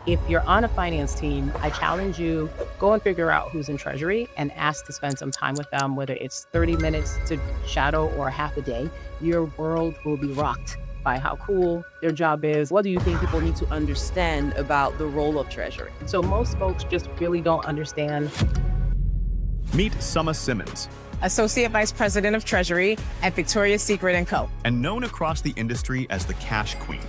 If you're on a finance team, I challenge you, go and figure out who's in Treasury and ask to spend some time with them, whether it's 30 minutes to shadow or half a day. Your world will be rocked by how cool their job is. What do you think people need to understand about the role of Treasury? So most folks just really don't understand. Meet Summa Simmons, Associate Vice President of Treasury at Victoria's Secret & Co. and known across the industry as the Cash Queen.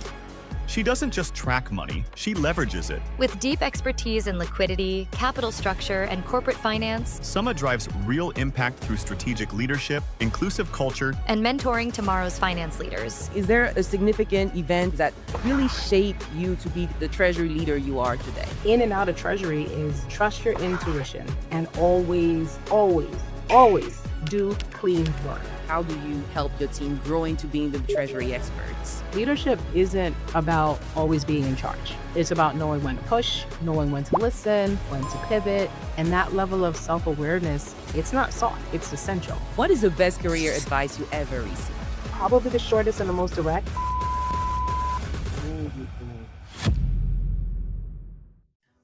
She doesn't just track money, she leverages it. With deep expertise in liquidity, capital structure, and corporate finance, Summa drives real impact through strategic leadership, inclusive culture, and mentoring tomorrow's finance leaders. Is there a significant event that really shaped you to be the Treasury leader you are today? In and out of Treasury is trust your intuition and always, always, always do clean work. How do you help your team grow into being the Treasury experts? Leadership isn't about always being in charge. It's about knowing when to push, knowing when to listen, when to pivot, and that level of self-awareness, it's not soft, it's essential. What is the best career advice you ever received? Probably the shortest and the most direct.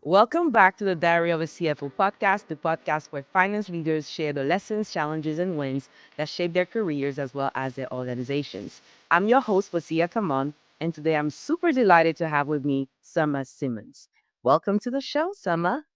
Welcome back to the Diary of a CFO Podcast, the podcast where finance leaders share the lessons, challenges, and wins that shape their careers as well as their organizations. I'm your host, Wassia Kamon, and today I'm super delighted to have with me Summa Simmons. Welcome to the show, Summa.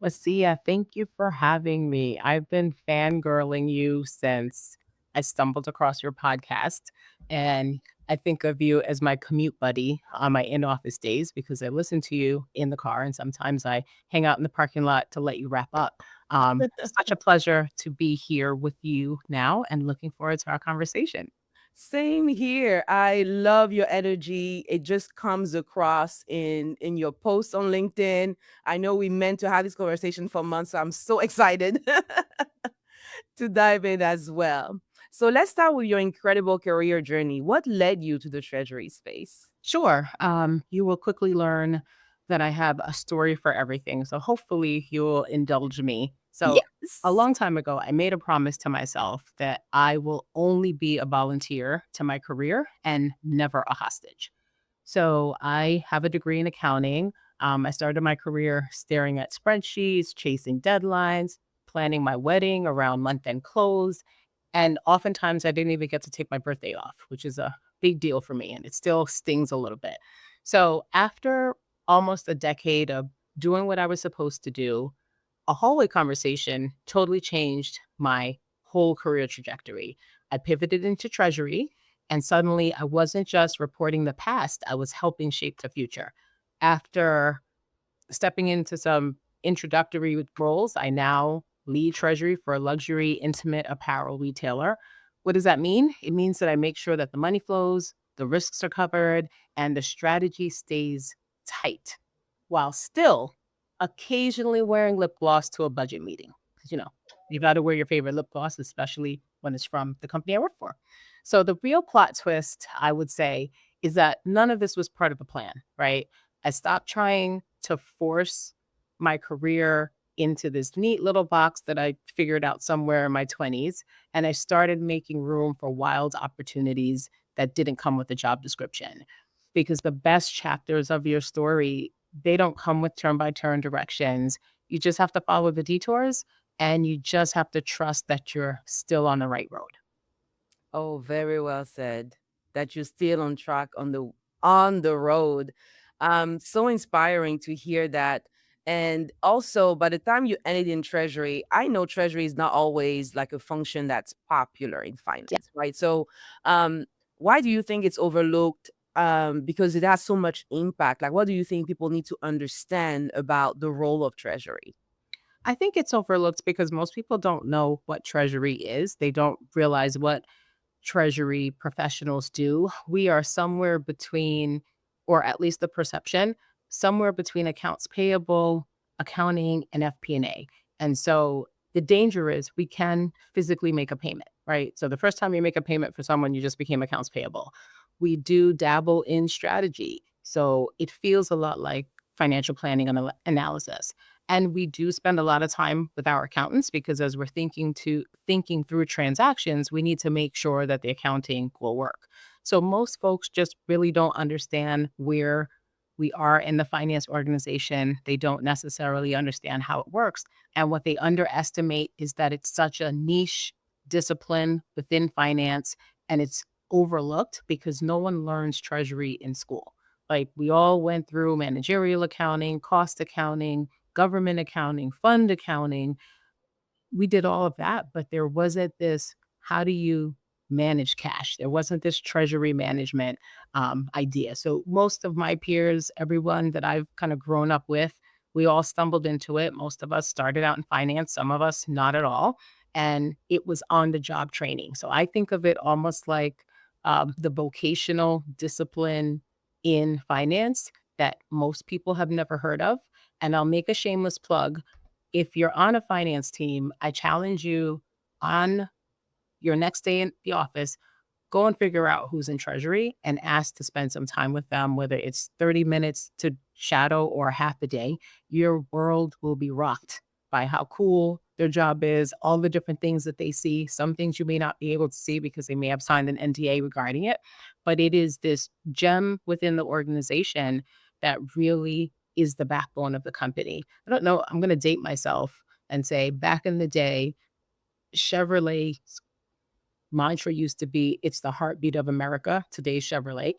Wassia, thank you for having me. I've been fangirling you since I stumbled across your podcast, and I think of you as my commute buddy on my in-office days because I listen to you in the car, and sometimes I hang out in the parking lot to let you wrap up. Such a pleasure to be here with you now and looking forward to our conversation. Same here. I love your energy. It just comes across in your posts on LinkedIn. I know we meant to have this conversation for months, so I'm so excited to dive in as well. So let's start with your incredible career journey. What led you to the Treasury space? Sure. You will quickly learn that I have a story for everything. So hopefully you'll indulge me. So Yes. a long time ago, I made a promise to myself that I will only be a volunteer to my career and never a hostage. So I have a degree in accounting. I started my career staring at spreadsheets, chasing deadlines, planning my wedding around month end close. And oftentimes I didn't even get to take my birthday off, which is a big deal for me. And it still stings a little bit. So after almost a decade of doing what I was supposed to do, a hallway conversation totally changed my whole career trajectory. I pivoted into Treasury, and suddenly I wasn't just reporting the past, I was helping shape the future. After stepping into some introductory roles, I now lead Treasury for a luxury intimate apparel retailer. What does that mean? It means that I make sure that the money flows, the risks are covered, and the strategy stays tight while still occasionally wearing lip gloss to a budget meeting. Because, you got to wear your favorite lip gloss, especially when it's from the company I work for. So the real plot twist, I would say, is that none of this was part of a plan, right? I stopped trying to force my career into this neat little box that I figured out somewhere in my 20s. And I started making room for wild opportunities that didn't come with a job description. Because the best chapters of your story, they don't come with turn by turn directions. You just have to follow the detours and you just have to trust that you're still on the right road. Oh, very well said. That you're still on track on the road. So inspiring to hear that. And also, by the time you ended in Treasury, I know Treasury is not always like a function that's popular in finance, right? So, why do you think it's overlooked? Because it has so much impact. Like, what do you think people need to understand about the role of Treasury? I think it's overlooked because most people don't know what Treasury is. They don't realize what Treasury professionals do. We are somewhere between, or at least the perception, somewhere between accounts payable, accounting, and FP&A. And so the danger is we can physically make a payment, right? So the first time you make a payment for someone, you just became accounts payable. We do dabble in strategy. So it feels a lot like financial planning and analysis. And we do spend a lot of time with our accountants because as we're thinking through transactions, we need to make sure that the accounting will work. So most folks just really don't understand where we are in the finance organization, they don't necessarily understand how it works. And what they underestimate is that it's such a niche discipline within finance, and it's overlooked because no one learns treasury in school. Like, we all went through managerial accounting, cost accounting, government accounting, fund accounting. We did all of that, but there wasn't this, how do you manage cash? There wasn't this treasury management idea. So most of my peers, everyone that I've kind of grown up with, we all stumbled into it. Most of us started out in finance, some of us not at all. And it was on the job training. So I think of it almost like the vocational discipline in finance that most people have never heard of. And I'll make a shameless plug. If you're on a finance team, I challenge you, on your next day in the office, go and figure out who's in treasury and ask to spend some time with them, whether it's 30 minutes to shadow or half a day. Your world will be rocked by how cool their job is, all the different things that they see. Some things you may not be able to see because they may have signed an NDA regarding it, but it is this gem within the organization that really is the backbone of the company. I don't know, I'm going to date myself and say back in the day, Chevrolet's mantra used to be, it's the heartbeat of America. Today's Chevrolet.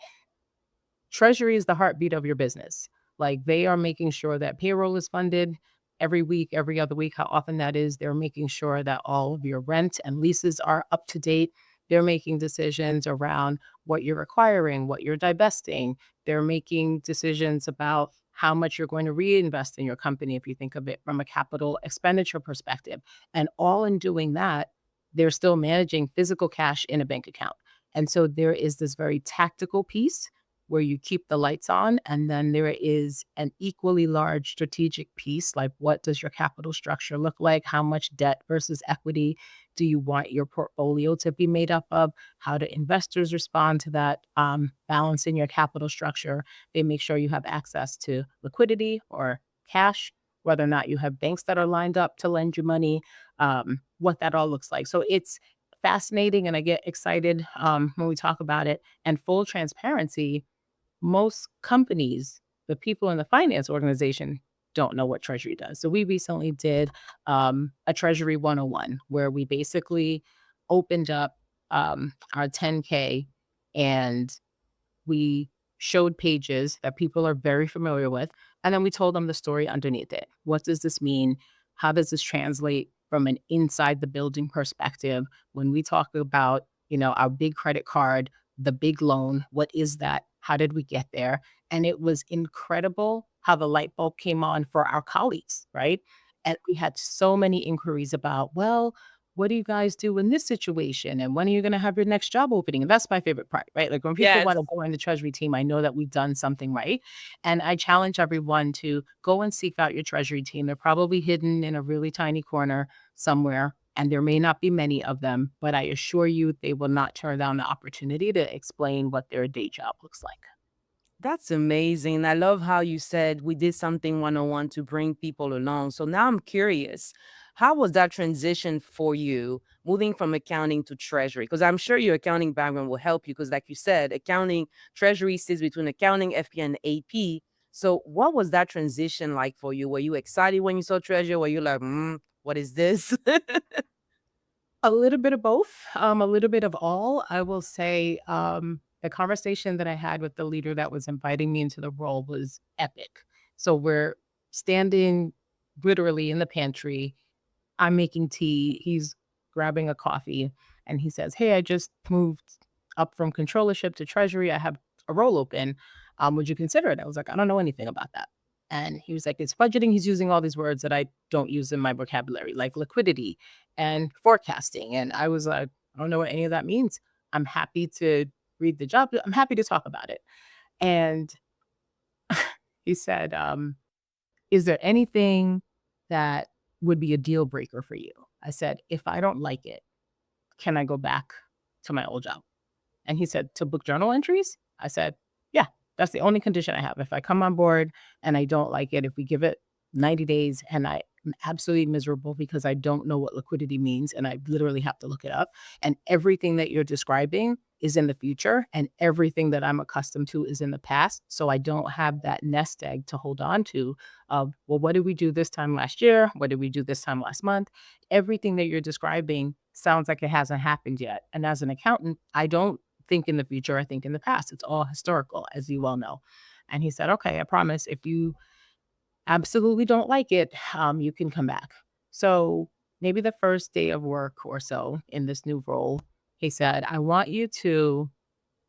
Treasury is the heartbeat of your business. Like, they are making sure that payroll is funded every week, every other week, how often that is. They're making sure that all of your rent and leases are up to date. They're making decisions around what you're acquiring, what you're divesting. They're making decisions about how much you're going to reinvest in your company, if you think of it from a capital expenditure perspective. And all in doing that, they're still managing physical cash in a bank account. And so there is this very tactical piece where you keep the lights on. And then there is an equally large strategic piece, like, what does your capital structure look like? How much debt versus equity do you want your portfolio to be made up of? How do investors respond to that? Balancing your capital structure. They make sure you have access to liquidity or cash, whether or not you have banks that are lined up to lend you money, what that all looks like. So it's fascinating, and I get excited when we talk about it. And full transparency, most companies, the people in the finance organization, don't know what Treasury does. So we recently did a Treasury 101, where we basically opened up our 10K, and we showed pages that people are very familiar with. And then we told them the story underneath it. What does this mean? How does this translate from an inside the building perspective? When we talk about, our big credit card, the big loan, what is that? How did we get there? And it was incredible how the light bulb came on for our colleagues, right? And we had so many inquiries about, well, what do you guys do in this situation? And when are you going to have your next job opening? And that's my favorite part, right? Like, when people Yes. want to go in the treasury team, I know that we've done something right. And I challenge everyone to go and seek out your treasury team. They're probably hidden in a really tiny corner somewhere, and there may not be many of them, but I assure you they will not turn down the opportunity to explain what their day job looks like. That's amazing. I love how you said we did something 101 to bring people along. So now I'm curious, how was that transition for you moving from accounting to treasury? Because I'm sure your accounting background will help you because, like you said, accounting, treasury sits between accounting, FP, and AP. So what was that transition like for you? Were you excited when you saw treasury? Were you like, what is this? A little bit of both, a little bit of all. I will say the conversation that I had with the leader that was inviting me into the role was epic. So we're standing literally in the pantry. I'm making tea. He's grabbing a coffee, and he says, "Hey, I just moved up from controllership to treasury. I have a role open. Would you consider it?" I was like, "I don't know anything about that." And he was like, "It's budgeting." He's using all these words that I don't use in my vocabulary, like liquidity and forecasting. And I was like, "I don't know what any of that means. I'm happy to read the job. I'm happy to talk about it." And he said, "Is there anything that would be a deal breaker for you?" I said, "If I don't like it, can I go back to my old job?" And he said, "To book journal entries?" I said, "Yeah, that's the only condition I have. If I come on board and I don't like it, if we give it 90 days and I'm absolutely miserable because I don't know what liquidity means and I literally have to look it up. And everything that you're describing is in the future and everything that I'm accustomed to is in the past. So I don't have that nest egg to hold on to of, well, what did we do this time last year? What did we do this time last month? Everything that you're describing sounds like it hasn't happened yet. And as an accountant, I don't think in the future, I think in the past. It's all historical, as you well know. And he said, okay, I promise if you absolutely don't like it, you can come back. So maybe the first day of work or so in this new role, he said, I want you to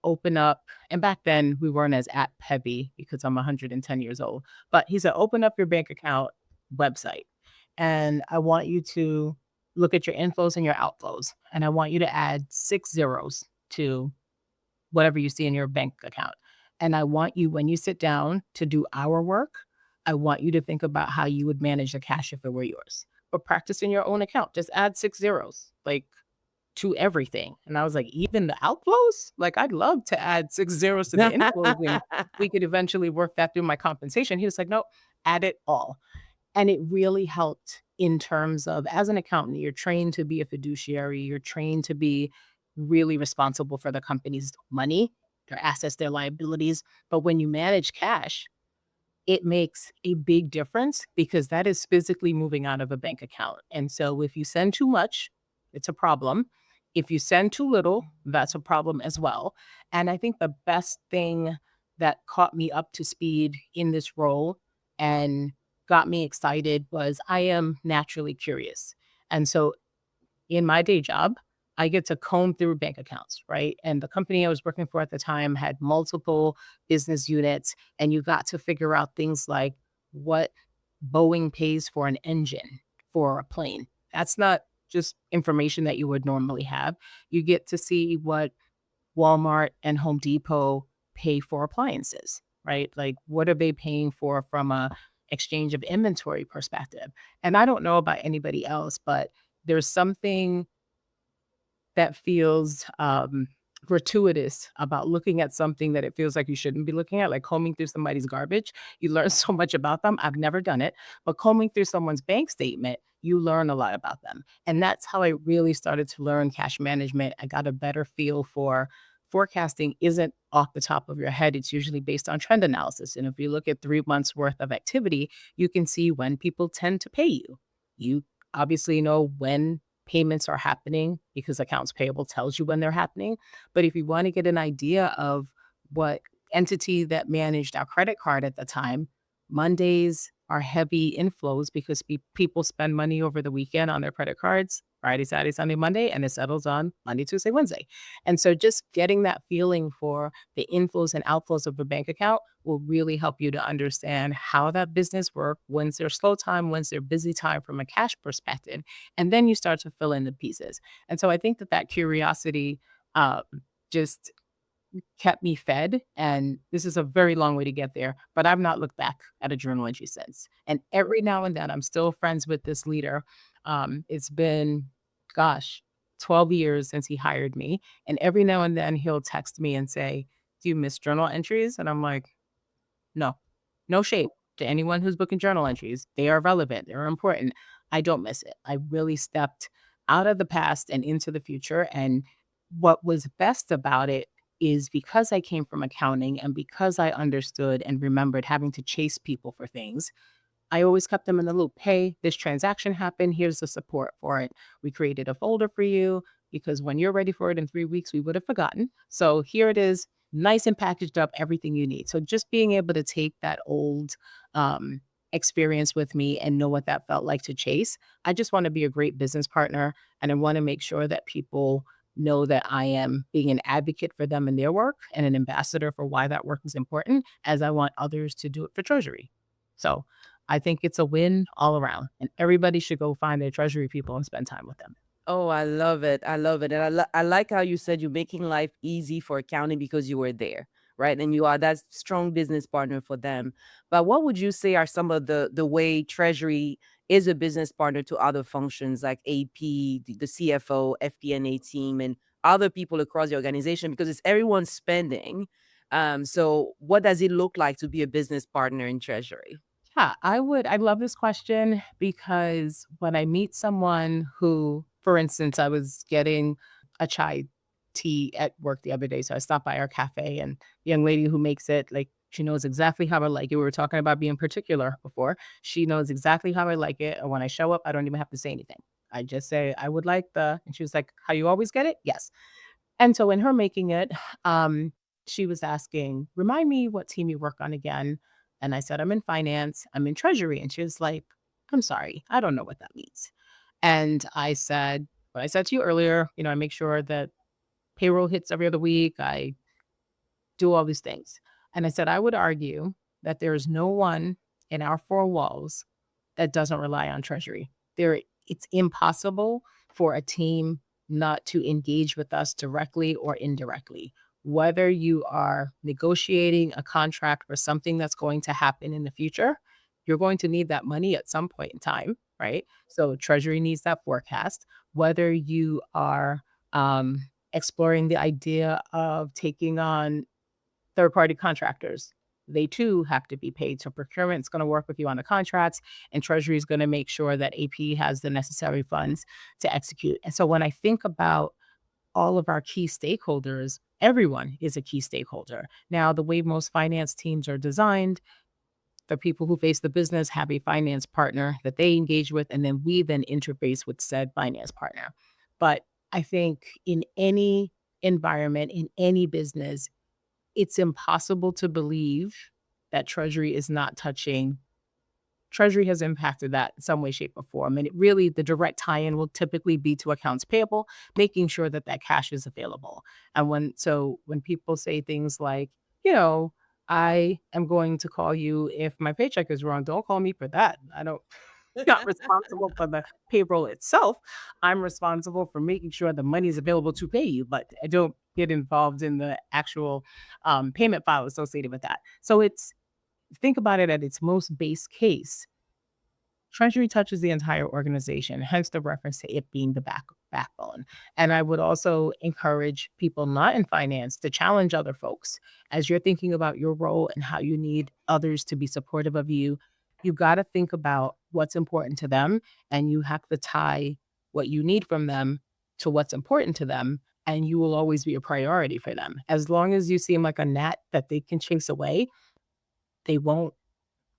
open up. And back then we weren't as app heavy because I'm 110 years old. But he said, open up your bank account website. And I want you to look at your inflows and your outflows. And I want you to add 6 zeros to whatever you see in your bank account. And I want you, when you sit down to do our work, I want you to think about how you would manage the cash if it were yours. But practice in your own account. Just add 6 zeros, like to everything. And I was like, even the outflows? Like, I'd love to add 6 zeros to the inflows and we could eventually work that through my compensation. He was like, no, add it all. And it really helped in terms of, as an accountant, you're trained to be a fiduciary, you're trained to be really responsible for the company's money, their assets, their liabilities. But when you manage cash, it makes a big difference because that is physically moving out of a bank account. And so if you send too much, it's a problem. If you send too little, that's a problem as well. And I think the best thing that caught me up to speed in this role and got me excited was I am naturally curious. And so in my day job, I get to comb through bank accounts, right? And the company I was working for at the time had multiple business units, and you got to figure out things like what Boeing pays for an engine for a plane. That's not just information that you would normally have. You get to see what Walmart and Home Depot pay for appliances, right? Like what are they paying for from a exchange of inventory perspective? And I don't know about anybody else, but there's something that feels gratuitous about looking at something that it feels like you shouldn't be looking at, like combing through somebody's garbage. You learn so much about them. I've never done it, but combing through someone's bank statement, you learn a lot about them. And that's how I really started to learn cash management. I got a better feel for forecasting isn't off the top of your head. It's usually based on trend analysis. And if you look at 3 months worth of activity, you can see when people tend to pay you. You obviously know when payments are happening because accounts payable tells you when they're happening. But if you want to get an idea of what entity that managed our credit card at the time, Mondays are heavy inflows because people spend money over the weekend on their credit cards, Friday, Saturday, Sunday, Monday, and it settles on Monday, Tuesday, Wednesday. And so just getting that feeling for the inflows and outflows of a bank account will really help you to understand how that business works, when's their slow time, when's their busy time from a cash perspective. And then you start to fill in the pieces. And so I think that curiosity just kept me fed. And this is a very long way to get there, but I've not looked back at a journal entry since. And every now and then, I'm still friends with this leader. It's been, gosh, 12 years since he hired me. And every now and then, he'll text me and say, do you miss journal entries? And I'm like, no, no shade to anyone who's booking journal entries. They are relevant, they're important. I don't miss it. I really stepped out of the past and into the future. And what was best about it is because I came from accounting and because I understood and remembered having to chase people for things, I always kept them in the loop. Hey, this transaction happened. Here's the support for it. We created a folder for you because when you're ready for it in 3 weeks, we would have forgotten. So here it is, nice and packaged up, everything you need. So just being able to take that old experience with me and know what that felt like to chase. I just want to be a great business partner and I want to make sure that people know that I am being an advocate for them in their work and an ambassador for why that work is important, as I want others to do it for Treasury. So I think it's a win all around, and everybody should go find their Treasury people and spend time with them. Oh, I love it. I love it. And I like how you said you're making life easy for accounting because you were there, right? And you are that strong business partner for them. But what would you say are some of the way Treasury is a business partner to other functions like AP, the CFO, FP&A team, and other people across the organization? Because it's everyone's spending. So what does it look like to be a business partner in Treasury? Yeah, I love this question because when I meet someone who, for instance, I was getting a chai tea at work the other day. So I stopped by our cafe and the young lady who makes it, like, she knows exactly how I like it. We were talking about being particular before. She knows exactly how I like it. And when I show up, I don't even have to say anything. I just say, I would like and she was like, how you always get it? Yes. And so in her making it, she was asking, "Remind me what team you work on again?" And I said, "I'm in finance. I'm in treasury." And she was like, "I'm sorry, I don't know what that means." And I said, what I said to you earlier, I make sure that payroll hits every other week. I do all these things. And I said, I would argue that there is no one in our four walls that doesn't rely on treasury. It's impossible for a team not to engage with us directly or indirectly. Whether you are negotiating a contract for something that's going to happen in the future, you're going to need that money at some point in time, right? So treasury needs that forecast. Whether you are exploring the idea of taking on third-party contractors. They too have to be paid. So procurement's gonna work with you on the contracts, and treasury is gonna make sure that AP has the necessary funds to execute. And so when I think about all of our key stakeholders, everyone is a key stakeholder. Now, the way most finance teams are designed, the people who face the business have a finance partner that they engage with, and then we then interface with said finance partner. But I think in any environment, in any business, it's impossible to believe that Treasury is not touching. Treasury has impacted that in some way, shape, or form. And it really, the direct tie-in will typically be to accounts payable, making sure that that cash is available. And when people say things like, you know, I am going to call you if my paycheck is wrong, don't call me for that. I don't not responsible for the payroll itself. I'm responsible for making sure the money is available to pay you, but I don't get involved in the actual payment file associated with that. So think about it at its most base case. Treasury touches the entire organization, hence the reference to it being the backbone. And I would also encourage people not in finance to challenge other folks. As you're thinking about your role and how you need others to be supportive of you, you've got to think about what's important to them, and you have to tie what you need from them to what's important to them, and you will always be a priority for them. As long as you seem like a gnat that they can chase away, they won't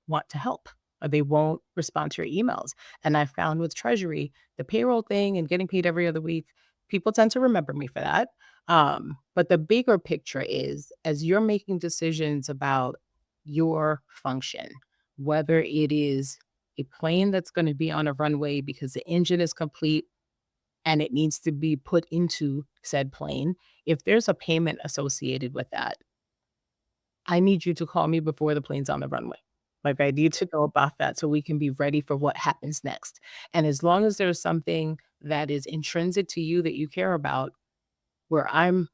want to help, or they won't respond to your emails. And I found with Treasury, the payroll thing and getting paid every other week, people tend to remember me for that. But the bigger picture is, as you're making decisions about your function, whether it is a plane that's going to be on a runway because the engine is complete and it needs to be put into said plane, if there's a payment associated with that, I need you to call me before the plane's on the runway. Like, I need to know about that so we can be ready for what happens next. And as long as there's something that is intrinsic to you that you care about, where I'm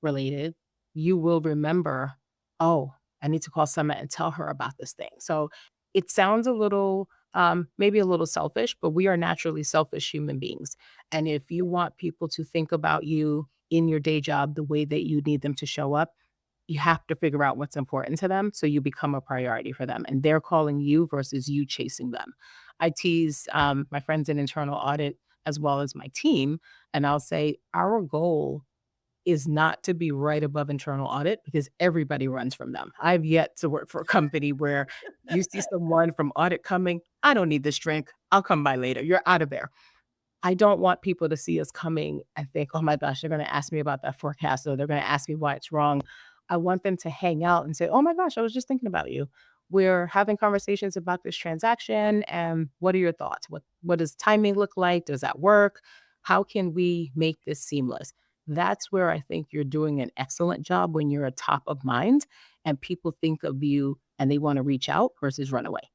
related, you will remember, "Oh, I need to call Summer and tell her about this thing." So it sounds a little, maybe a little selfish, but we are naturally selfish human beings. And if you want people to think about you in your day job the way that you need them to show up, you have to figure out what's important to them so you become a priority for them, and they're calling you versus you chasing them. I tease my friends in internal audit as well as my team, and I'll say our goal is not to be right above internal audit because everybody runs from them. I've yet to work for a company where you see someone from audit coming, "I don't need this drink. I'll come by later." You're out of there. I don't want people to see us coming and think, "Oh my gosh, they're gonna ask me about that forecast, or they're gonna ask me why it's wrong." I want them to hang out and say, "Oh my gosh, I was just thinking about you. We're having conversations about this transaction, and what are your thoughts? What does timing look like? Does that work? How can we make this seamless?" That's where I think you're doing an excellent job when you're a top of mind and people think of you and they wanna reach out versus run away.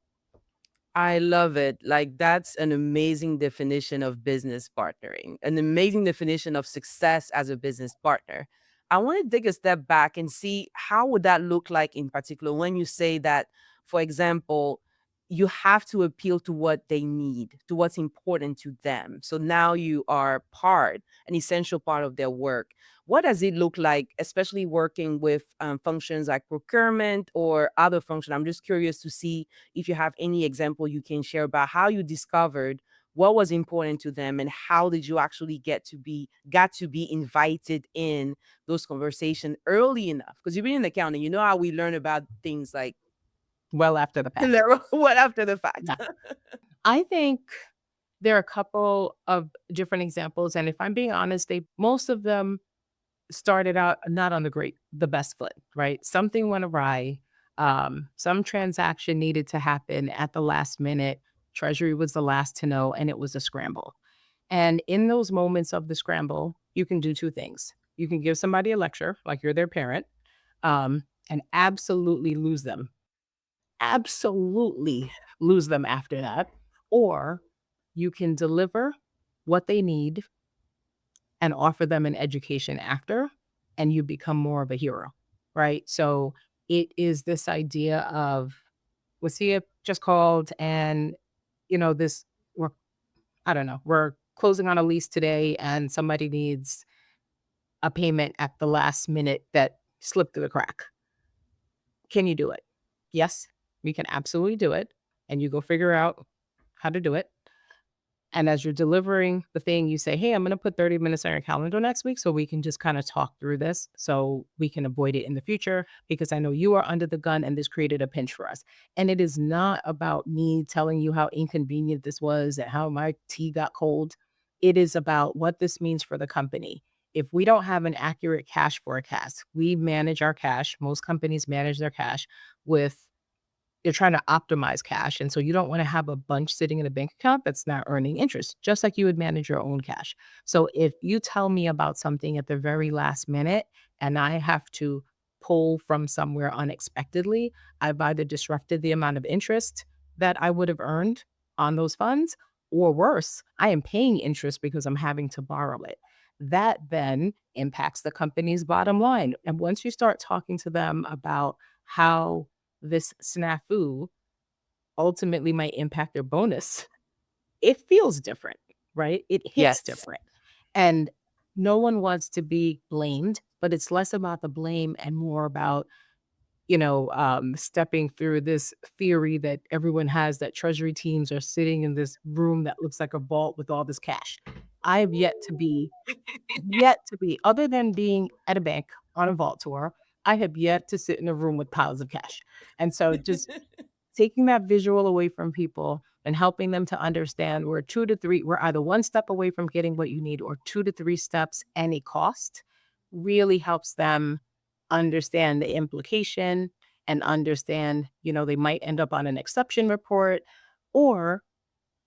I love it. Like, that's an amazing definition of business partnering, an amazing definition of success as a business partner. I want to take a step back and see how would that look like in particular when you say that, for example, you have to appeal to what they need, to what's important to them. So now you are an essential part of their work. What does it look like, especially working with functions like procurement or other functions? I'm just curious to see if you have any example you can share about how you discovered what was important to them and how did you actually got to be invited in those conversations early enough, because you've been in accounting, you know how we learn about things like Well after the fact. what after the fact. Yeah. I think there are a couple of different examples, and if I'm being honest, most of them started out not on the best foot, right? Something went awry. Some transaction needed to happen at the last minute. Treasury was the last to know, and it was a scramble. And in those moments of the scramble, you can do two things. You can give somebody a lecture, like you're their parent, and absolutely lose them after that. Or you can deliver what they need and offer them an education after, and you become more of a hero, right? So it is this idea of Wassia just called and, this, we're, I don't know, we're closing on a lease today and somebody needs a payment at the last minute that slipped through the crack. Can you do it? Yes, we can absolutely do it. And you go figure out how to do it. And as you're delivering the thing, you say, hey, I'm going to put 30 minutes on your calendar next week so we can just kind of talk through this so we can avoid it in the future because I know you are under the gun and this created a pinch for us. And it is not about me telling you how inconvenient this was and how my tea got cold. It is about what this means for the company. If we don't have an accurate cash forecast, we manage our cash. Most companies manage their cash with you're trying to optimize cash, and so you don't wanna have a bunch sitting in a bank account that's not earning interest, just like you would manage your own cash. So if you tell me about something at the very last minute and I have to pull from somewhere unexpectedly, I've either disrupted the amount of interest that I would have earned on those funds, or worse, I am paying interest because I'm having to borrow it. That then impacts the company's bottom line, and once you start talking to them about how this snafu ultimately might impact their bonus, it feels different, right? It hits Yes. different. And no one wants to be blamed, but it's less about the blame and more about, stepping through this theory that everyone has that treasury teams are sitting in this room that looks like a vault with all this cash. I have yet to be, other than being at a bank on a vault tour, I have yet to sit in a room with piles of cash. And so just taking that visual away from people and helping them to understand we're either one step away from getting what you need or 2 to 3 steps any cost really helps them understand the implication and understand, they might end up on an exception report or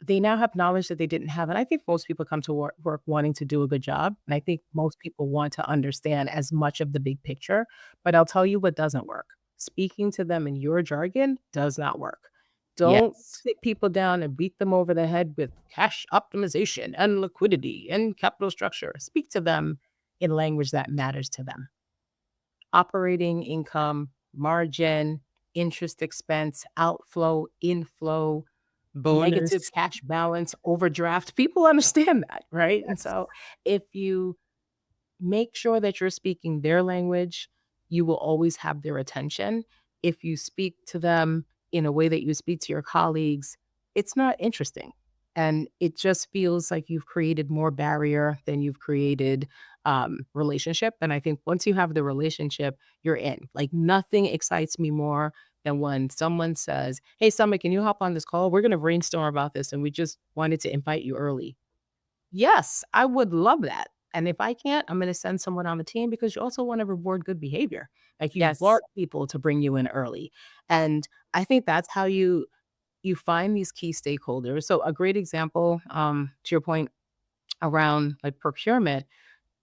they now have knowledge that they didn't have. And I think most people come to work wanting to do a good job. And I think most people want to understand as much of the big picture. But I'll tell you what doesn't work. Speaking to them in your jargon does not work. Don't Yes. sit people down and beat them over the head with cash optimization and liquidity and capital structure. Speak to them in language that matters to them. Operating income, margin, interest expense, outflow, inflow, negative Bonus. cash balance, overdraft. People understand that, right? And Yes. so if you make sure that you're speaking their language, you will always have their attention. If you speak to them in a way that you speak to your colleagues, it's not interesting. And it just feels like you've created more barrier than you've created relationship. And I think once you have the relationship, you're in. Like nothing excites me more than when someone says, hey, Summer, can you hop on this call? We're going to brainstorm about this. And we just wanted to invite you early. Yes, I would love that. And if I can't, I'm going to send someone on the team because you also want to reward good behavior. Like you Yes. want people to bring you in early. And I think that's how you find these key stakeholders. So a great example, to your point around like procurement,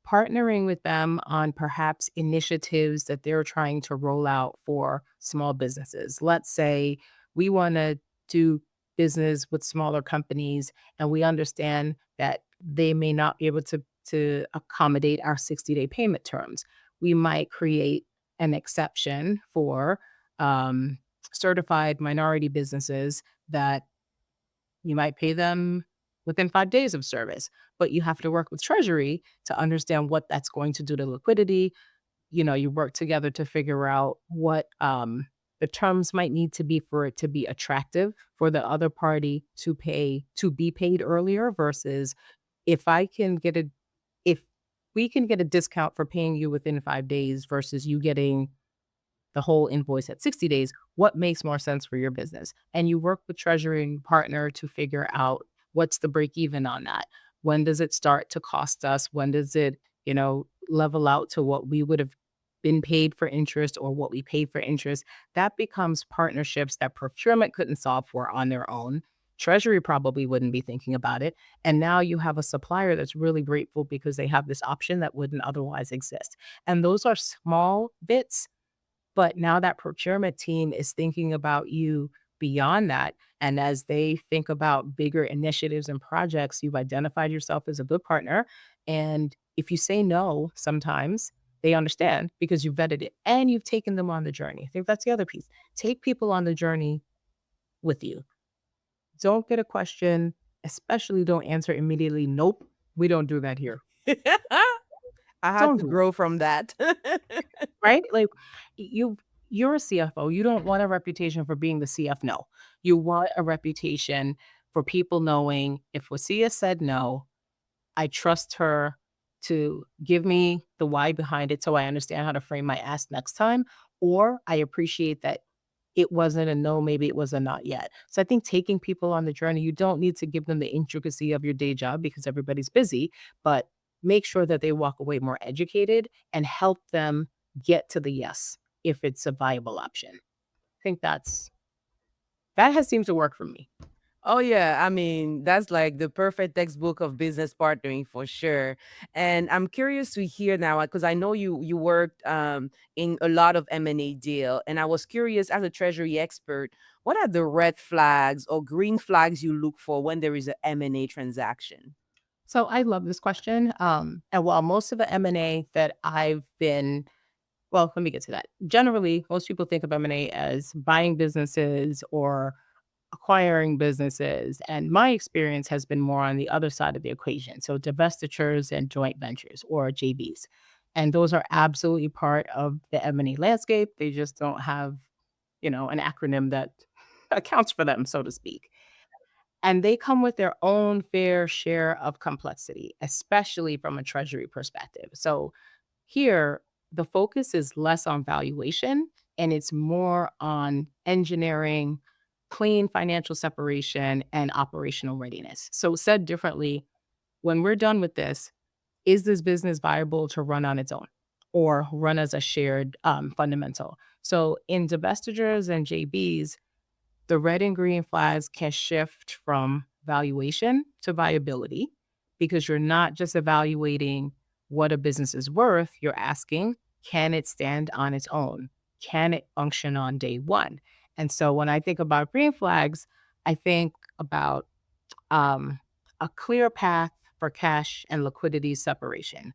partnering with them on perhaps initiatives that they're trying to roll out for small businesses. Let's say we want to do business with smaller companies and we understand that they may not be able to accommodate our 60-day payment terms. We might create an exception for certified minority businesses that you might pay them within 5 days of service. But you have to work with Treasury to understand what that's going to do to liquidity. You work together to figure out what the terms might need to be for it to be attractive for the other party to be paid earlier versus if I can get a if we can get a discount for paying you within 5 days versus you getting the whole invoice at 60 days, what makes more sense for your business? And you work with Treasury and partner to figure out what's the break even on that. When does it start to cost us? When does it, level out to what we would have been paid for interest or what we pay for interest? That becomes partnerships that procurement couldn't solve for on their own. Treasury probably wouldn't be thinking about it. And now you have a supplier that's really grateful because they have this option that wouldn't otherwise exist. And those are small bits, but now that procurement team is thinking about you beyond that. And as they think about bigger initiatives and projects, you've identified yourself as a good partner. And if you say no, sometimes they understand because you vetted it and you've taken them on the journey. I think that's the other piece. Take people on the journey with you. Don't get a question, especially don't answer immediately. Nope, we don't do that here. I had Don't to do it. grow from that. Right? Like you're a CFO. You don't want a reputation for being the CF no. You want a reputation for people knowing if Wassia said no, I trust her to give me the why behind it so I understand how to frame my ask next time. Or I appreciate that it wasn't a no, maybe it was a not yet. So I think taking people on the journey, you don't need to give them the intricacy of your day job because everybody's busy, but make sure that they walk away more educated and help them get to the yes if it's a viable option. I think that has seemed to work for me. Oh yeah, I mean, that's like the perfect textbook of business partnering for sure. And I'm curious to hear now because I know you worked in a lot of M&A deal, and I was curious as a treasury expert, what are the red flags or green flags you look for when there is an M&A transaction? So I love this question. And while most of the M&A that I've been well, let me get to that. Generally, most people think of M&A as buying businesses or acquiring businesses. And my experience has been more on the other side of the equation. So divestitures and joint ventures or JVs. And those are absolutely part of the M&A landscape. They just don't have, an acronym that accounts for them, so to speak. And they come with their own fair share of complexity, especially from a treasury perspective. So here, the focus is less on valuation and it's more on engineering, clean financial separation, and operational readiness. So, said differently, when we're done with this, is this business viable to run on its own or run as a shared fundamental? So, in divestitures and JBs, the red and green flags can shift from valuation to viability because you're not just evaluating what a business is worth, you're asking, can it stand on its own? Can it function on day one? And so when I think about green flags, I think about um, a clear path for cash and liquidity separation,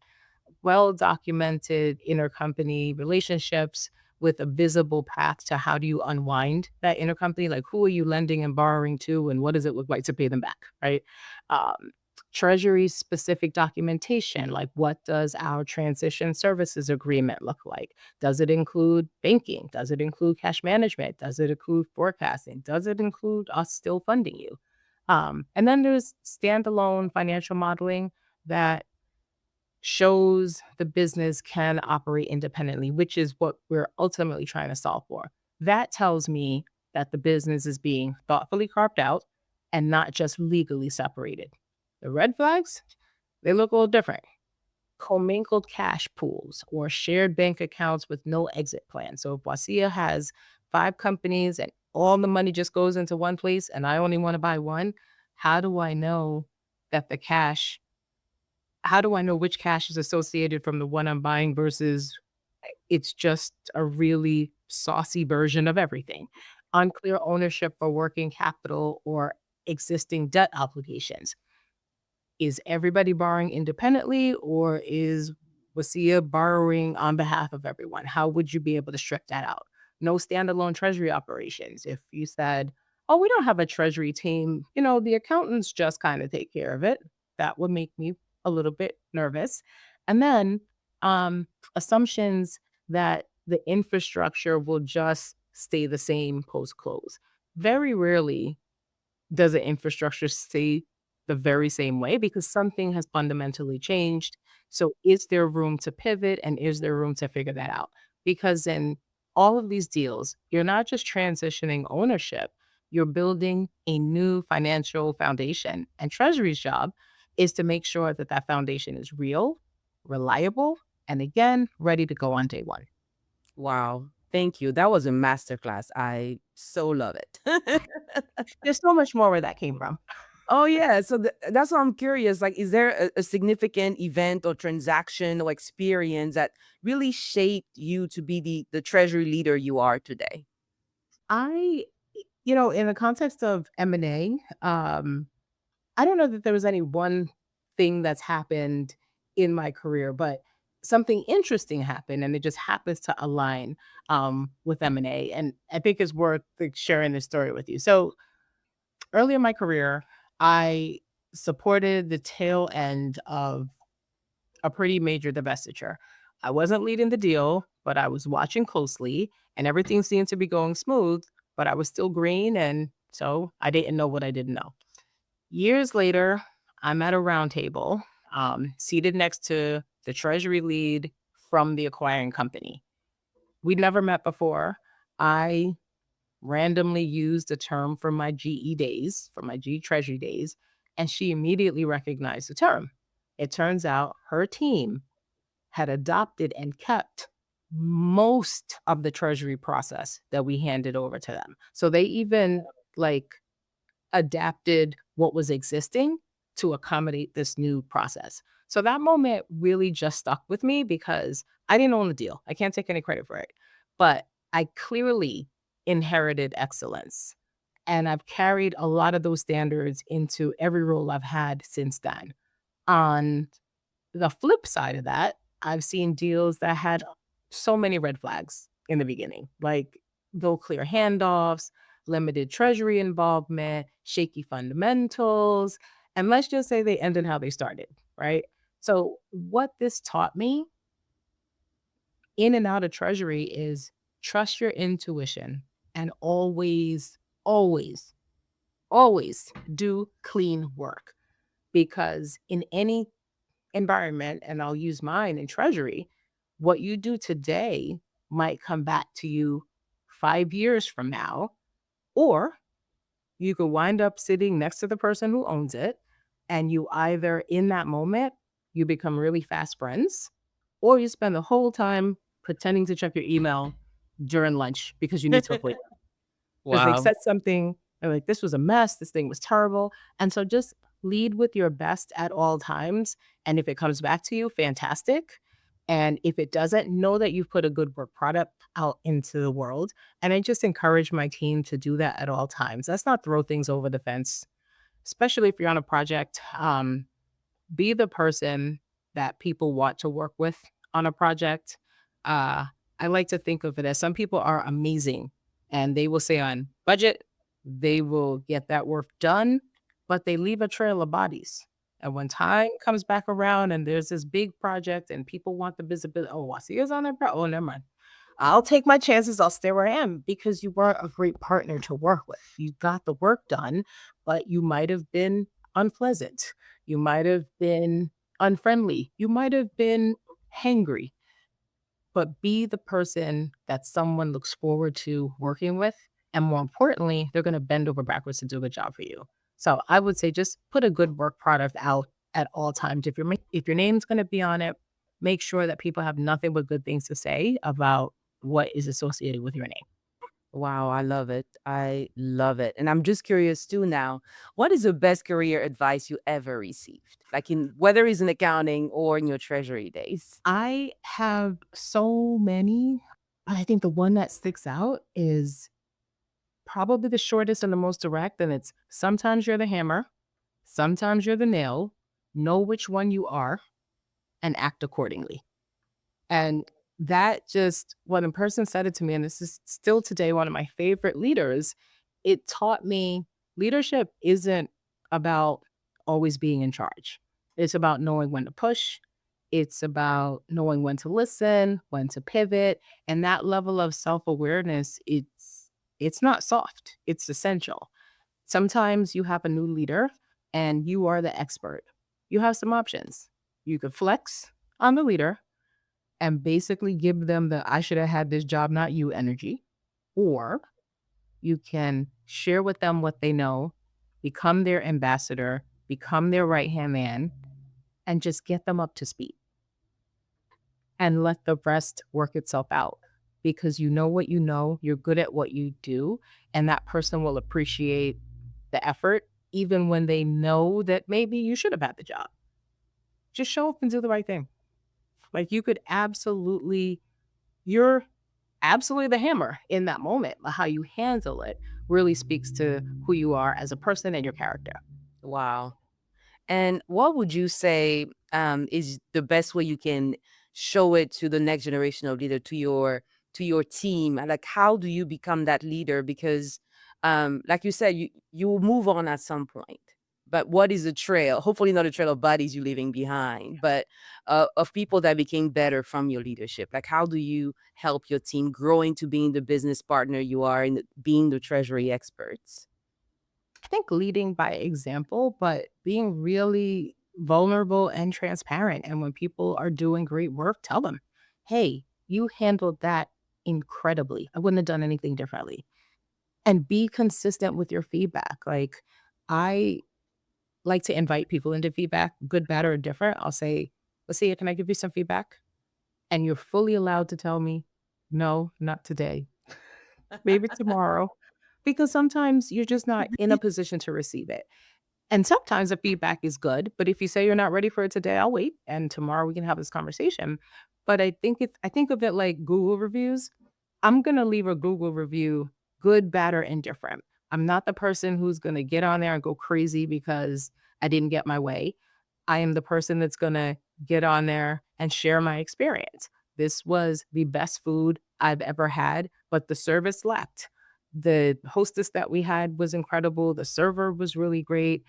well documented intercompany relationships with a visible path to how do you unwind that intercompany? Like, who are you lending and borrowing to, and what does it look like to pay them back, right? Um, Treasury specific documentation, like what does our transition services agreement look like? Does it include banking? Does it include cash management? Does it include forecasting? Does it include us still funding you? And then there's standalone financial modeling that shows the business can operate independently, which is what we're ultimately trying to solve for. That tells me that the business is being thoughtfully carved out and not just legally separated. The red flags, they look a little different. Commingled cash pools or shared bank accounts with no exit plan. So if Wassia has 5 companies and all the money just goes into one place and I only want to buy one, how do I know that the cash how do I know which cash is associated from the one I'm buying versus it's just a really saucy version of everything? Unclear ownership for working capital or existing debt obligations. Is everybody borrowing independently or is Wassia borrowing on behalf of everyone? How would you be able to strip that out? No standalone treasury operations. If you said, oh, we don't have a treasury team. You know, the accountants just kind of take care of it. That would make me a little bit nervous. And then assumptions that the infrastructure will just stay the same post close. Very rarely does the infrastructure stay the very same way because something has fundamentally changed. So, is there room to pivot and is there room to figure that out? Because in all of these deals, you're not just transitioning ownership, you're building a new financial foundation. And Treasury's job is to make sure that that foundation is real, reliable, and again, ready to go on day one. Wow. Thank you. That was a masterclass. I so love it. There's so much more where that came from. Oh yeah, so that's why I'm curious. Like, is there a significant event or transaction or experience that really shaped you to be the treasury leader you are today? I, in the context of M&A, I don't know that there was any one thing that's happened in my career, but something interesting happened, and it just happens to align with M&A, and I think it's worth like, sharing this story with you. So early in my career, I supported the tail end of a pretty major divestiture. I wasn't leading the deal, but I was watching closely, and everything seemed to be going smooth, but I was still green, and so I didn't know what I didn't know. Years later, I'm at a round table, seated next to the treasury lead from the acquiring company. We'd never met before. I randomly used a term from my GE days, from my GE treasury days, and she immediately recognized the term. It turns out her team had adopted and kept most of the treasury process that we handed over to them. So they even like adapted what was existing to accommodate this new process. So that moment really just stuck with me because I didn't own the deal. I can't take any credit for it. But I clearly inherited excellence. And I've carried a lot of those standards into every role I've had since then. On the flip side of that, I've seen deals that had so many red flags in the beginning, like no clear handoffs, limited treasury involvement, shaky fundamentals, and let's just say they ended how they started, right? So, what this taught me in and out of treasury is trust your intuition and always, always do clean work because in any environment, and I'll use mine in treasury, what you do today might come back to you 5 years from now, or you could wind up sitting next to the person who owns it. And you either in that moment, you become really fast friends, or you spend the whole time pretending to check your email during lunch because you need to avoid because they've Wow. said something and like this was a mess, this thing was terrible. And so just lead with your best at all times. And if it comes back to you, fantastic. And if it doesn't, know that you've put a good work product out into the world. And I just encourage my team to do that at all times. Let's not throw things over the fence, especially if you're on a project. Be the person that people want to work with on a project. Uh, I like to think of it as some people are amazing and they will say on budget, they will get that work done, but they leave a trail of bodies. And when time comes back around and there's this big project and people want the visibility, oh, Wassia's on that oh, never mind. I'll take my chances. I'll stay where I am because you weren't a great partner to work with. You got the work done, but you might have been unpleasant. You might have been unfriendly. You might have been hangry, but be the person that someone looks forward to working with. And more importantly, they're going to bend over backwards to do a good job for you. So I would say just put a good work product out at all times. If your name's going to be on it, make sure that people have nothing but good things to say about what is associated with your name. Wow, I love it. I love it. And I'm just curious too now, what is the best career advice you ever received? Like in whether it's in accounting or in your treasury days. I have so many, but I think the one that sticks out is probably the shortest and the most direct. And it's sometimes you're the hammer, sometimes you're the nail. Know which one you are and act accordingly. And that just, when a person said it to me, and this is still today one of my favorite leaders, it taught me leadership isn't about always being in charge. It's about knowing when to push. It's about knowing when to listen, when to pivot, and that level of self-awareness, it's not soft. It's essential. Sometimes you have a new leader and you are the expert. You have some options. You could flex on the leader and basically give them the I should have had this job, not you energy. Or you can share with them what they know, become their ambassador, become their right hand man, and just get them up to speed and let the rest work itself out. Because you know what you know, you're good at what you do, and that person will appreciate the effort, even when they know that maybe you should have had the job. Just show up and do the right thing. Like you're absolutely the hammer in that moment. But how you handle it really speaks to who you are as a person and your character. Wow. And what would you say is the best way you can show it to the next generation of leader, to your team? And, like, how do you become that leader? Because, like you said, you will move on at some point. But what is the trail? Hopefully, not a trail of bodies you're leaving behind, but of people that became better from your leadership. Like, how do you help your team grow into being the business partner you are and being the treasury experts? I think leading by example, but being really vulnerable and transparent. And when people are doing great work, tell them, hey, you handled that incredibly. I wouldn't have done anything differently. And be consistent with your feedback. Like, I like to invite people into feedback, good, bad, or indifferent. I'll say, let's see, can I give you some feedback? And you're fully allowed to tell me, no, not today, maybe tomorrow, because sometimes you're just not in a position to receive it. And sometimes the feedback is good, but if you say you're not ready for it today, I'll wait and tomorrow we can have this conversation. But I think of it like Google reviews. I'm going to leave a Google review good, bad, or indifferent. I'm not the person who's going to get on there and go crazy because I didn't get my way. I am the person that's going to get on there and share my experience. This was the best food I've ever had, but the service lacked. The hostess that we had was incredible. The server was really great.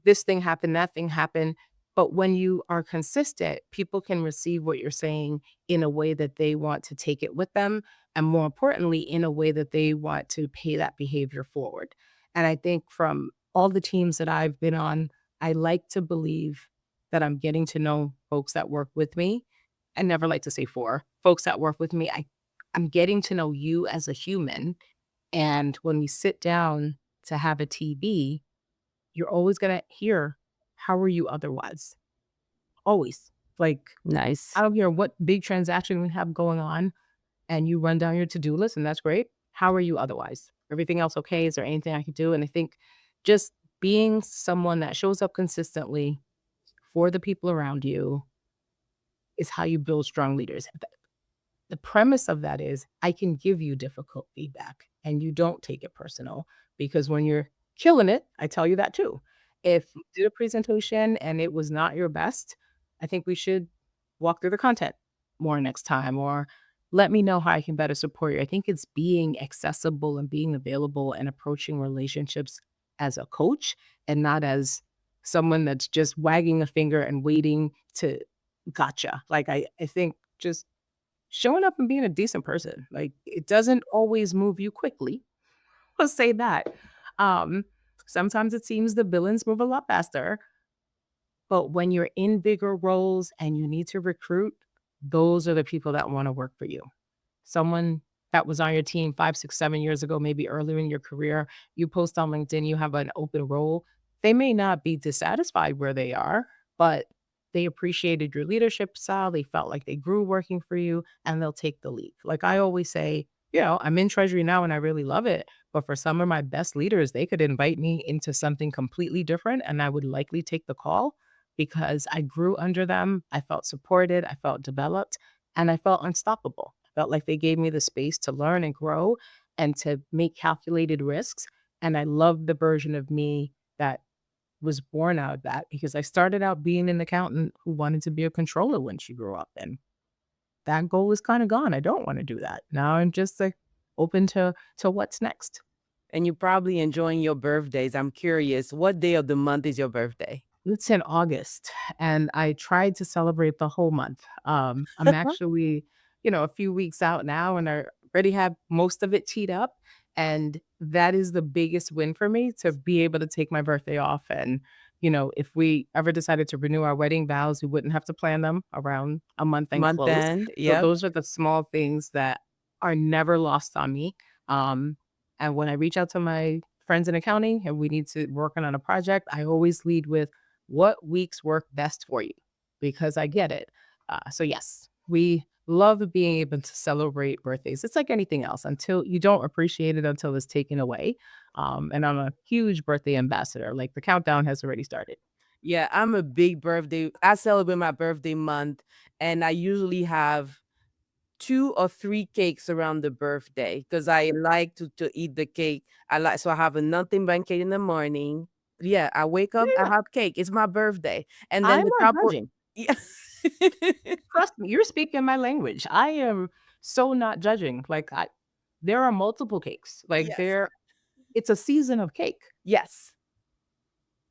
This thing happened, that thing happened. But when you are consistent, people can receive what you're saying in a way that they want to take it with them. And more importantly, in a way that they want to pay that behavior forward. And I think from all the teams that I've been on, I like to believe that I'm getting to know folks that work with me. I never like to say for folks that work with me. I'm getting to know you as a human. And when we sit down to have a TB, you're always gonna hear, "How are you otherwise?" Always. Like, I Nice. don't care what big transaction we have going on, and you run down your to-do list, and that's great. How are you otherwise? Everything else okay? Is there anything I could do? And I think just being someone that shows up consistently for the people around you is how you build strong leaders. The premise of that is I can give you difficult feedback and you don't take it personal because when you're killing it, I tell you that too. If you did a presentation and it was not your best, I think we should walk through the content more next time or let me know how I can better support you. I think it's being accessible and being available and approaching relationships as a coach and not as someone that's just wagging a finger and waiting to gotcha. Like I think just showing up and being a decent person. Like, it doesn't always move you quickly. Let's say that. Um, Sometimes it seems the villains move a lot faster, but when you're in bigger roles and you need to recruit, those are the people that want to work for you. Someone that was on your team 5, 6, 7 years ago, maybe earlier in your career, you post on LinkedIn, you have an open role. They may not be dissatisfied where they are, but they appreciated your leadership style. They felt like they grew working for you and they'll take the leap. Like I always say, I'm in Treasury now and I really love it. But for some of my best leaders, they could invite me into something completely different and I would likely take the call because I grew under them. I felt supported, I felt developed, and I felt unstoppable. I felt like they gave me the space to learn and grow and to make calculated risks. And I loved the version of me that was born out of that because I started out being an accountant who wanted to be a controller when she grew up. And that goal is kind of gone. I don't want to do that. Now I'm just like open to what's next. And you're probably enjoying your birthdays. I'm curious, what day of the month is your birthday? It's in August, and I tried to celebrate the whole month. I'm actually, a few weeks out now, and I already have most of it teed up. And that is the biggest win for me to be able to take my birthday off. And, if we ever decided to renew our wedding vows, we wouldn't have to plan them around a month and Month close. end? So Yep. those are the small things that are never lost on me. Um, and when I reach out to my friends in accounting and we need to work on a project, I always lead with what weeks work best for you because I get it. So, yes, we love being able to celebrate birthdays. It's like anything else until you don't appreciate it until it's taken away. And I'm a huge birthday ambassador. Like the countdown has already started. Yeah, I'm a big birthday. I celebrate my birthday month, and I usually have 2 or 3 cakes around the birthday because I like to eat the cake. So I have a nothing banquet in the morning. Yeah, I wake up, I Yeah, have cake. It's my birthday. And then I'm the not top judging. yeah. Trust me, you're speaking my language. I am so not judging. There are multiple cakes. Yes. It's a season of cake. Yes.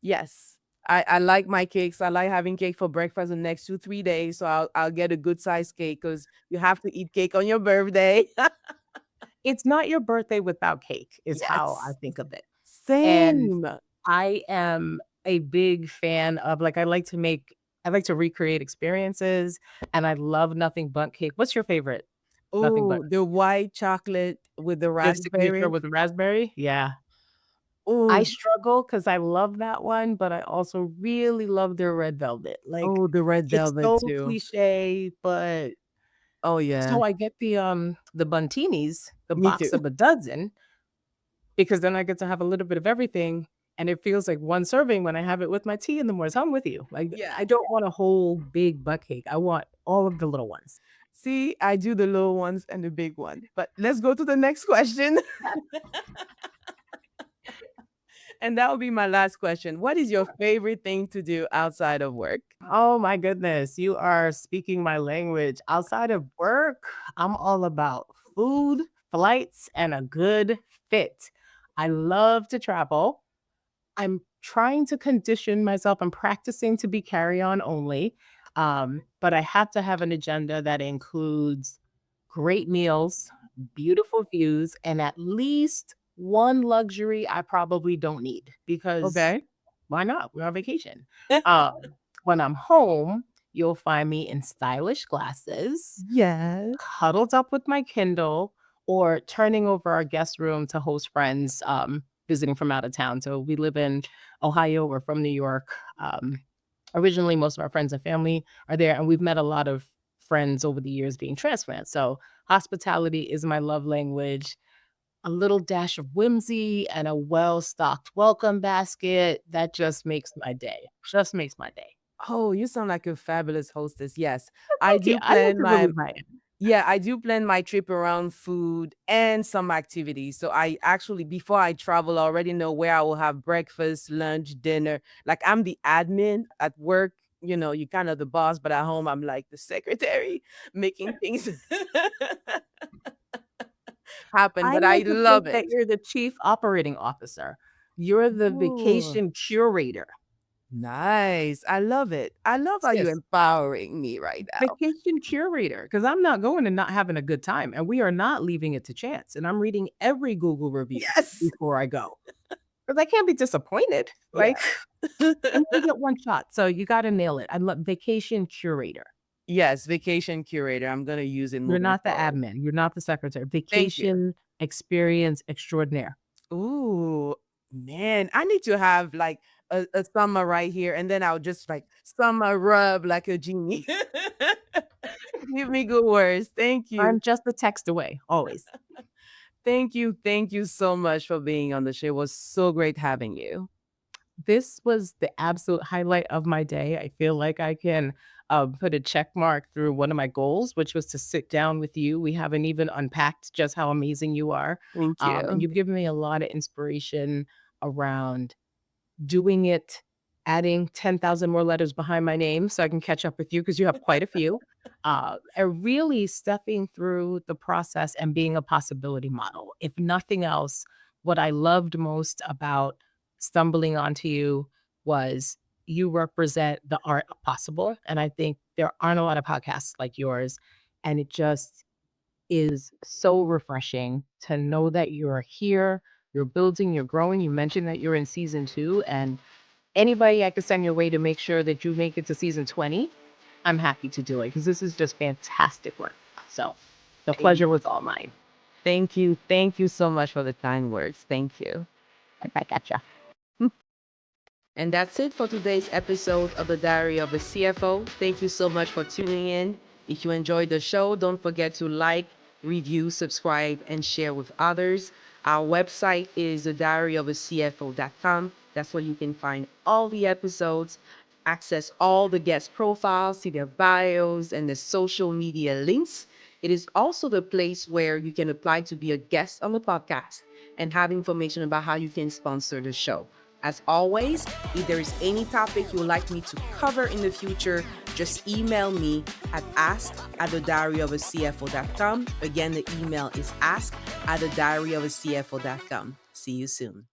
Yes. I like my cakes. I like having cake for breakfast the next 2, 3 days, so I'll get a good sized cake because you have to eat cake on your birthday. It's not your birthday without cake, is how I Yes. think of it. And Same. I am a big fan of I like to recreate experiences and I love nothing but cake. What's your favorite nothing but? Oh, the white chocolate with the The signature raspberry. with raspberry? Yeah. I Oh, struggle because I love that one, but I also really love their red velvet. oh, the red It's velvet so too. cliche, but Oh, yeah. so I get the Buntinis, the Me too. box of a dozen, because then I get to have a little bit of everything, and it feels like one serving when I have it with my tea in the morning. So I'm with you. Like, Yeah. I don't want a whole big butt cake. I want all of the little ones. See, I do the little ones and the big one. But let's go to the next question. And that will be my last question. What is your favorite thing to do outside of work? Oh my goodness, you are speaking my language. Outside of work, I'm all about food, flights, and a good fit. I love to travel. I'm trying to condition myself. I'm practicing to be carry-on only, but I have to have an agenda that includes great meals, beautiful views, and at least one luxury I probably don't need because Okay. why not? We're on vacation. When I'm home, you'll find me in stylish glasses, Yes. cuddled up with my Kindle, or turning over our guest room to host friends visiting from out of town. So we live in Ohio. We're from New York. Originally, most of our friends and family are there, and we've met a lot of friends over the years being transplants. So hospitality is my love language. A little dash of whimsy and a well-stocked welcome basket, that just makes my day. Just makes my day. Oh, you sound like a fabulous hostess. Yes. I Thank you. do I like plan to my believe I am. Yeah, I do plan my trip around food and some activities. So I actually, before I travel, I already know where I will have breakfast, lunch, dinner. Like I'm the admin at work. You're kind of the boss, but at home, I'm like the secretary, making things happen. I But I like to love think that it. you're the chief operating officer. You're the Ooh, vacation curator. nice. I love it. I love how you're Sis, empowering me right now. vacation curator, because I'm not going and not having a good time, and we are not leaving it to chance, and I'm reading every Google review Yes. before I go, because I can't be disappointed. Yeah. You only get one shot, so you gotta nail it. I love vacation curator. Yes, vacation curator. I'm going to use it You're moving not the forward. admin, you're not the secretary. Thank you. Vacation experience extraordinaire. Ooh, man, I need to have like a summer right here, and then I'll just like summer rub like a genie. Give me good words. Thank you. I'm just a text away, always. Thank you. Thank you so much for being on the show. It was so great having you. This was the absolute highlight of my day. I feel like I can, put a check mark through one of my goals, which was to sit down with you. We haven't even unpacked just how amazing you are, Thank and you. you've given me a lot of inspiration around doing it, adding 10,000 more letters behind my name so I can catch up with you because you have quite a few, and really stepping through the process and being a possibility model. If nothing else, what I loved most about stumbling onto you was you represent the art of possible. And I think there aren't a lot of podcasts like yours. And it just is so refreshing to know that you're here, you're building, you're growing. You mentioned that you're in season 2, and anybody I could send your way to make sure that you make it to season 20, I'm happy to do it because this is just fantastic work. So the pleasure was all mine. Thank you. Thank you so much for the kind words. Thank you. I gotcha. And that's it for today's episode of the Diary of a CFO. Thank you so much for tuning in. If you enjoyed the show, don't forget to like, review, subscribe, and share with others. Our website is thediaryofacfo.com. That's where you can find all the episodes, access all the guest profiles, see their bios, and the social media links. It is also the place where you can apply to be a guest on the podcast and have information about how you can sponsor the show. As always, if there is any topic you would like me to cover in the future, just email me at ask@thediaryofacfo.com. Again, the email is ask@thediaryofacfo.com. See you soon.